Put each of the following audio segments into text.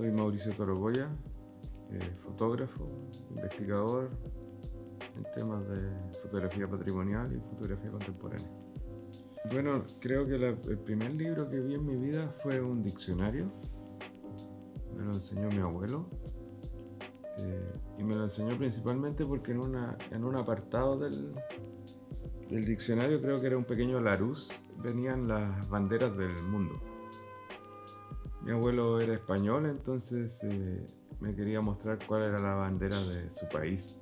Soy Mauricio Torogoya, fotógrafo, investigador en temas de fotografía patrimonial y fotografía contemporánea. Bueno, creo que el primer libro que vi en mi vida fue un diccionario. Me lo enseñó mi abuelo. Y me lo enseñó principalmente porque en un apartado del diccionario, creo que era un pequeño Larousse, venían las banderas del mundo. Mi abuelo era español, entonces me quería mostrar cuál era la bandera de su país.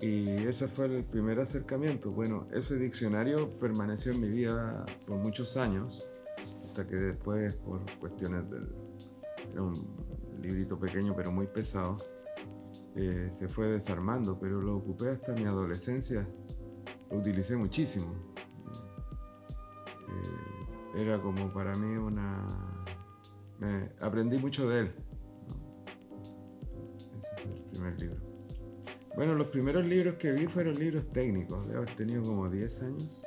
Y ese fue el primer acercamiento. Bueno, ese diccionario permaneció en mi vida por muchos años, hasta que después, por cuestiones era un librito pequeño pero muy pesado, se fue desarmando, pero lo ocupé hasta mi adolescencia, lo utilicé muchísimo. Era como para mí aprendí mucho de él, ¿no? Ese fue el primer libro. Bueno, los primeros libros que vi fueron libros técnicos, de haber tenido como 10 años.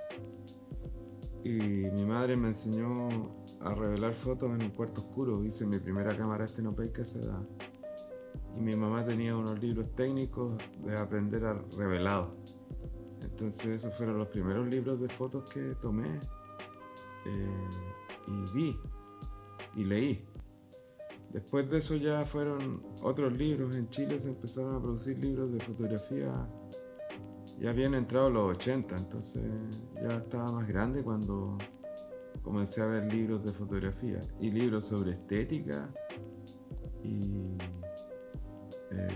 Y mi madre me enseñó a revelar fotos en un cuarto oscuro. Hice mi primera cámara estenopeica a esa edad. Y mi mamá tenía unos libros técnicos de aprender a revelado. Entonces esos fueron los primeros libros de fotos que tomé y vi y leí. Después de eso ya fueron otros libros. En Chile se empezaron a producir libros de fotografía. Ya habían entrado los 80, entonces ya estaba más grande cuando comencé a ver libros de fotografía y libros sobre estética y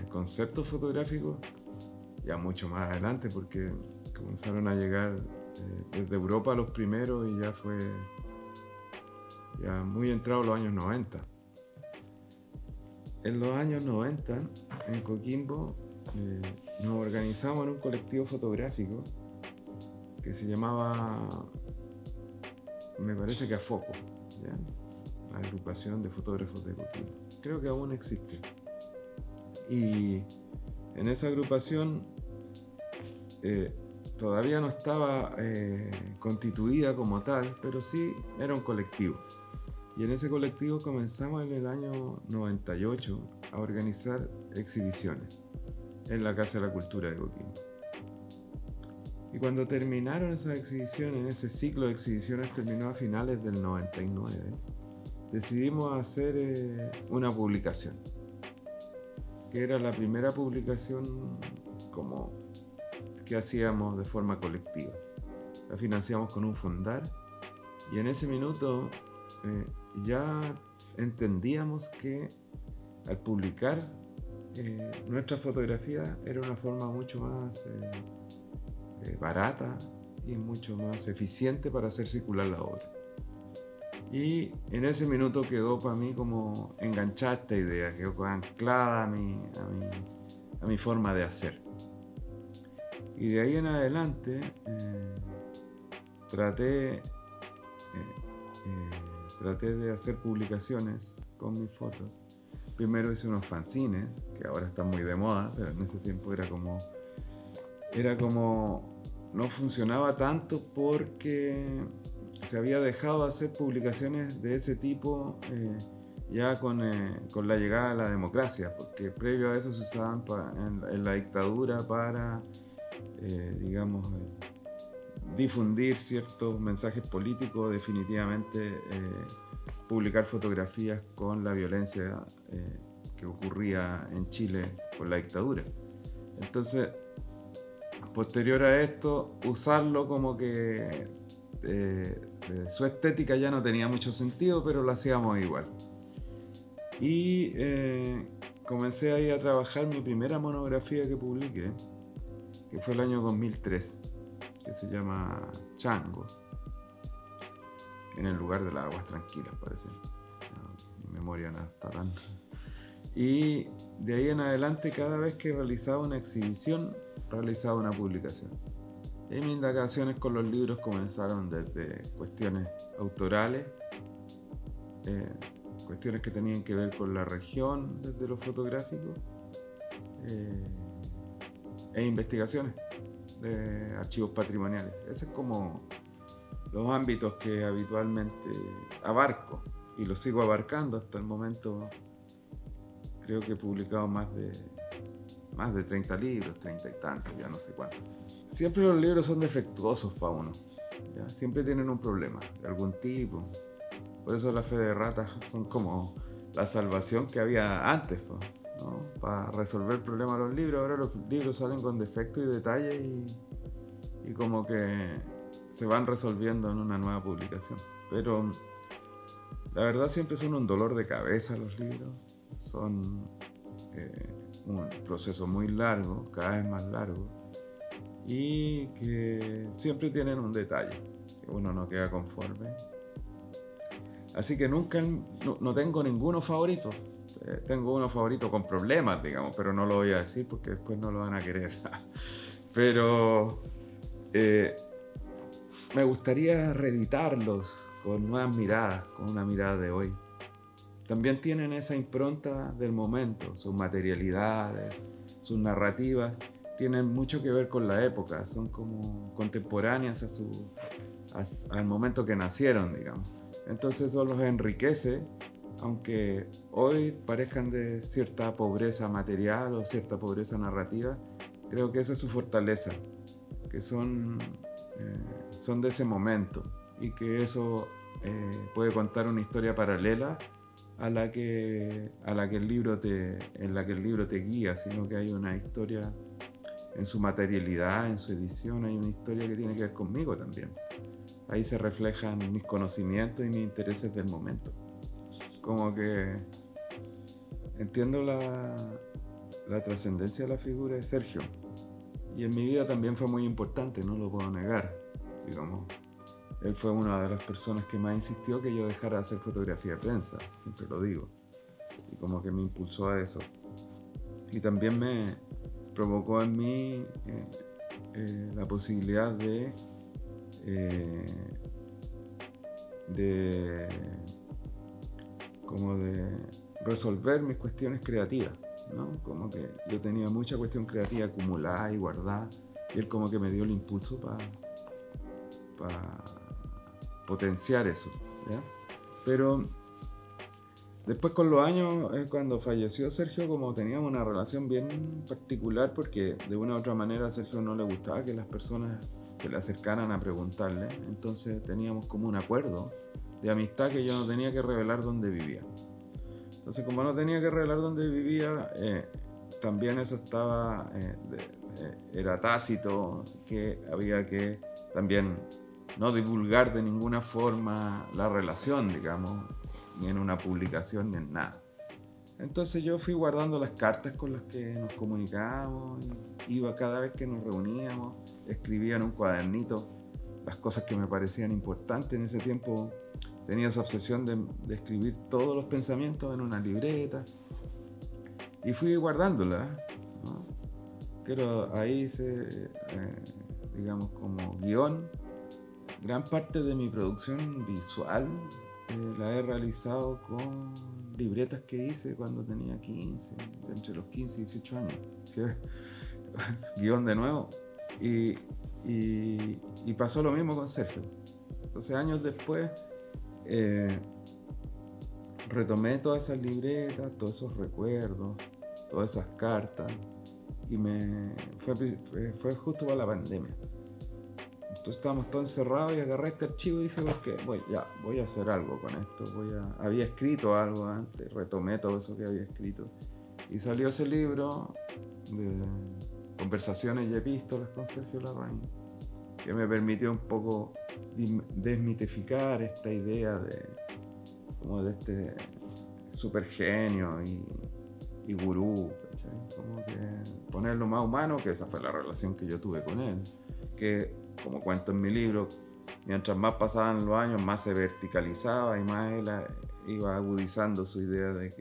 conceptos fotográficos ya mucho más adelante, porque comenzaron a llegar desde Europa los primeros y ya fue ya muy entrado los años 90. En los años 90, en Coquimbo, nos organizamos en un colectivo fotográfico que se llamaba, me parece que AFOCO, ¿ya? La Agrupación de Fotógrafos de Coquimbo. Creo que aún existe. Y en esa agrupación todavía no estaba constituida como tal, pero sí era un colectivo. Y en ese colectivo comenzamos en el año 98 a organizar exhibiciones en la Casa de la Cultura de Coquimbo. Y cuando terminaron esas exhibiciones, ese ciclo de exhibiciones terminó a finales del 99, decidimos hacer una publicación, que era la primera publicación como que hacíamos de forma colectiva. La financiamos con un fondar y en ese minuto ya entendíamos que al publicar nuestra fotografía era una forma mucho más barata y mucho más eficiente para hacer circular la obra. Y en ese minuto quedó para mí como enganchada esta idea, quedó anclada a mi forma de hacer. Y de ahí en adelante traté de hacer publicaciones con mis fotos. Primero hice unos fanzines, que ahora están muy de moda, pero en ese tiempo era como no funcionaba tanto porque se había dejado de hacer publicaciones de ese tipo ya con la llegada de la democracia, porque previo a eso se usaban en la dictadura para, difundir ciertos mensajes políticos. Definitivamente publicar fotografías con la violencia que ocurría en Chile con la dictadura. Entonces, posterior a esto, usarlo como que su estética ya no tenía mucho sentido, pero lo hacíamos igual. Y comencé ahí a trabajar mi primera monografía que publiqué, que fue el año 2003, que se llama Chango, en el lugar de las aguas tranquilas, parece. No, mi memoria no está tan... Y de ahí en adelante, cada vez que realizaba una exhibición, realizaba una publicación. Y mis indagaciones con los libros comenzaron desde cuestiones autorales, cuestiones que tenían que ver con la región desde lo fotográfico, e investigaciones de archivos patrimoniales. Esos es como los ámbitos que habitualmente abarco. y lo sigo abarcando hasta el momento. Creo que he publicado más de 30 libros, 30 y tantos, ya no sé cuántos. Siempre los libros son defectuosos para uno, ¿ya? Siempre tienen un problema de algún tipo. Por eso las Fe de Ratas son como la salvación que había antes, ¿no? Para resolver problemas de los libros. Ahora los libros salen con defectos y detalles y como que se van resolviendo en una nueva publicación. Pero la verdad siempre son un dolor de cabeza los libros. Son un proceso muy largo, cada vez más largo, y que siempre tienen un detalle, que uno no queda conforme. Así que nunca, no tengo ninguno favorito. Tengo uno favorito con problemas, digamos, pero no lo voy a decir porque después no lo van a querer. Pero me gustaría reeditarlos con nuevas miradas, con una mirada de hoy. También tienen esa impronta del momento, sus materialidades, sus narrativas, tienen mucho que ver con la época, son como contemporáneas al momento que nacieron, digamos. Entonces eso los enriquece, aunque hoy parezcan de cierta pobreza material o cierta pobreza narrativa, creo que esa es su fortaleza, que son de ese momento y que eso puede contar una historia paralela en la que el libro te guía, sino que hay una historia en su materialidad, en su edición, hay una historia que tiene que ver conmigo también. Ahí se reflejan mis conocimientos y mis intereses del momento. Como que entiendo la trascendencia de la figura de Sergio. Y en mi vida también fue muy importante, no lo puedo negar. Digamos, él fue una de las personas que más insistió que yo dejara de hacer fotografía de prensa, siempre lo digo. Y como que me impulsó a eso. Y también me provocó en mí la posibilidad de resolver mis cuestiones creativas, ¿no? Como que yo tenía mucha cuestión creativa acumulada y guardada, y él como que me dio el impulso para potenciar eso, ¿ya? Pero después con los años, cuando falleció Sergio, como teníamos una relación bien particular, porque de una u otra manera a Sergio no le gustaba que las personas se le acercaran a preguntarle, entonces teníamos como un acuerdo de amistad que yo no tenía que revelar dónde vivía. Entonces, como no tenía que revelar dónde vivía, también eso era tácito, que había que también no divulgar de ninguna forma la relación, digamos, ni en una publicación ni en nada. Entonces yo fui guardando las cartas con las que nos comunicábamos, iba cada vez que nos reuníamos, escribía en un cuadernito las cosas que me parecían importantes. En ese tiempo tenía esa obsesión de escribir todos los pensamientos en una libreta y fui guardándolas, ¿no? Pero ahí digamos, como guión, gran parte de mi producción visual la he realizado con libretas que hice cuando tenía 15, entre los 15 y 18 años, ¿sí? Guión de nuevo. Y pasó lo mismo con Sergio. Entonces, años después, retomé todas esas libretas, todos esos recuerdos, todas esas cartas, y fue justo para la pandemia. Entonces estábamos todos encerrados y agarré este archivo y dije, voy a hacer algo con esto. Había escrito algo antes, retomé todo eso que había escrito. Y salió ese libro de Conversaciones y Epístolas con Sergio Larraín, que me permitió un poco desmitificar esta idea de este supergenio y gurú, ¿cachai? Como que ponerlo más humano, que esa fue la relación que yo tuve con él, que, como cuento en mi libro, mientras más pasaban los años, más se verticalizaba y más él iba agudizando su idea de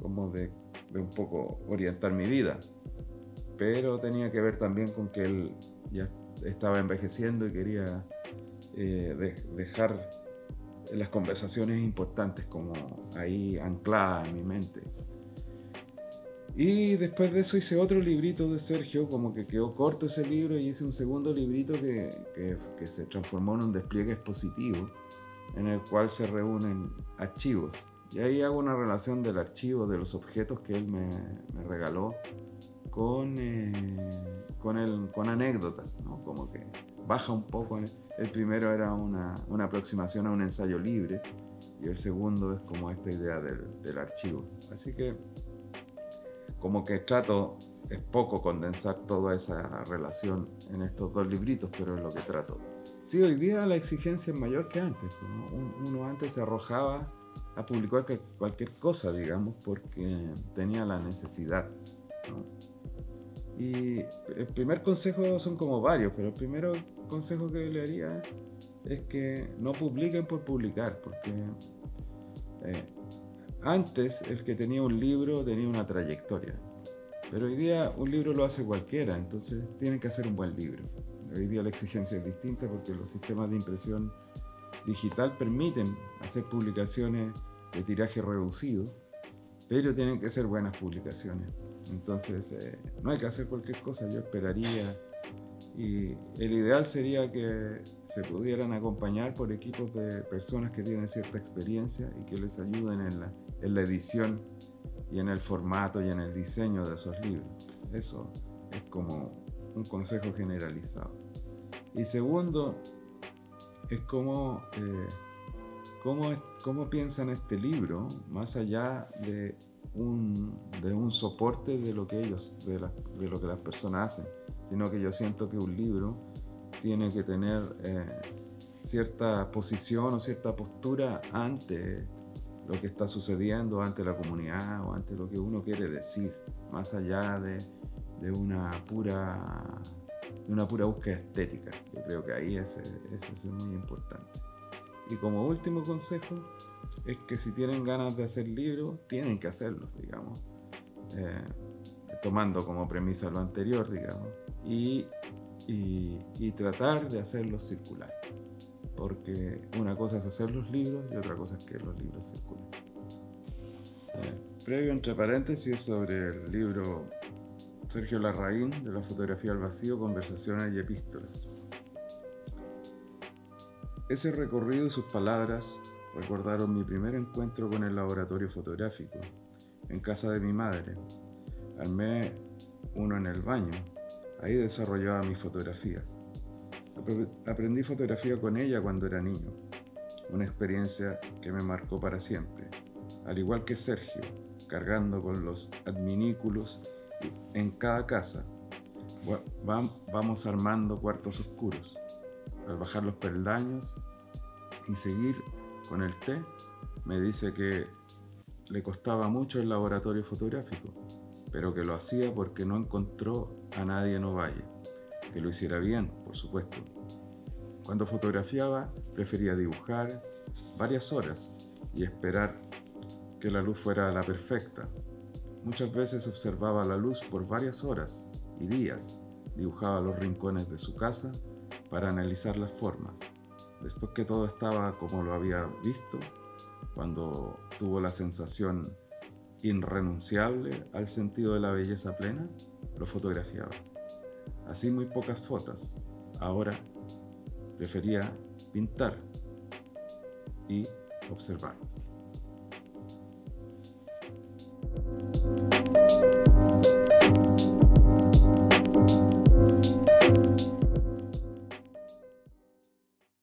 un poco orientar mi vida. Pero tenía que ver también con que él ya estaba envejeciendo y quería dejar las conversaciones importantes como ahí ancladas en mi mente. Y después de eso hice otro librito de Sergio, como que quedó corto ese libro, y hice un segundo librito que se transformó en un despliegue expositivo, en el cual se reúnen archivos. Y ahí hago una relación del archivo, de los objetos que él me regaló, con anécdotas, ¿no? Como que baja un poco. El primero era una aproximación a un ensayo libre, y el segundo es como esta idea del archivo. Así que como que trato, es poco condensar toda esa relación en estos dos libritos, pero es lo que trato. Sí, hoy día la exigencia es mayor que antes, ¿no? Uno antes se arrojaba a publicar cualquier cosa, digamos, porque tenía la necesidad, ¿no? Y el primer consejo, son como varios, pero el primer consejo que le haría es que no publiquen por publicar, porque antes el que tenía un libro tenía una trayectoria, pero hoy día un libro lo hace cualquiera, entonces tienen que hacer un buen libro. Hoy día la exigencia es distinta porque los sistemas de impresión digital permiten hacer publicaciones de tiraje reducido, pero tienen que ser buenas publicaciones. Entonces no hay que hacer cualquier cosa, yo esperaría, y el ideal sería que se pudieran acompañar por equipos de personas que tienen cierta experiencia y que les ayuden en la edición y en el formato y en el diseño de esos libros. Eso es como un consejo generalizado. Y segundo, es cómo piensan este libro, más allá de un soporte de lo que de lo que las personas hacen, sino que yo siento que un libro tiene que tener cierta posición o cierta postura ante lo que está sucediendo, ante la comunidad o ante lo que uno quiere decir, más allá de una pura búsqueda estética. Yo creo que ahí eso es muy importante. Y como último consejo es que si tienen ganas de hacer libros, tienen que hacerlos, digamos, tomando como premisa lo anterior, digamos, y tratar de hacerlos circular, porque una cosa es hacer los libros y otra cosa es que los libros circulen. Previo entre paréntesis sobre el libro Sergio Larraín, de la fotografía al vacío, conversaciones y epístolas. Ese recorrido y sus palabras recordaron mi primer encuentro con el laboratorio fotográfico, en casa de mi madre. Armé uno en el baño, ahí desarrollaba mis fotografías. Aprendí fotografía con ella cuando era niño, una experiencia que me marcó para siempre. Al igual que Sergio, cargando con los adminículos en cada casa, vamos armando cuartos oscuros. Al bajar los peldaños y seguir con el té, me dice que le costaba mucho el laboratorio fotográfico, pero que lo hacía porque no encontró a nadie en Ovalle, que lo hiciera bien, por supuesto. Cuando fotografiaba, prefería dibujar varias horas y esperar que la luz fuera la perfecta. Muchas veces observaba la luz por varias horas y días, dibujaba los rincones de su casa para analizar las formas. Después que todo estaba como lo había visto, cuando tuvo la sensación irrenunciable al sentido de la belleza plena, lo fotografiaba. Así muy pocas fotos. Ahora prefería pintar y observar.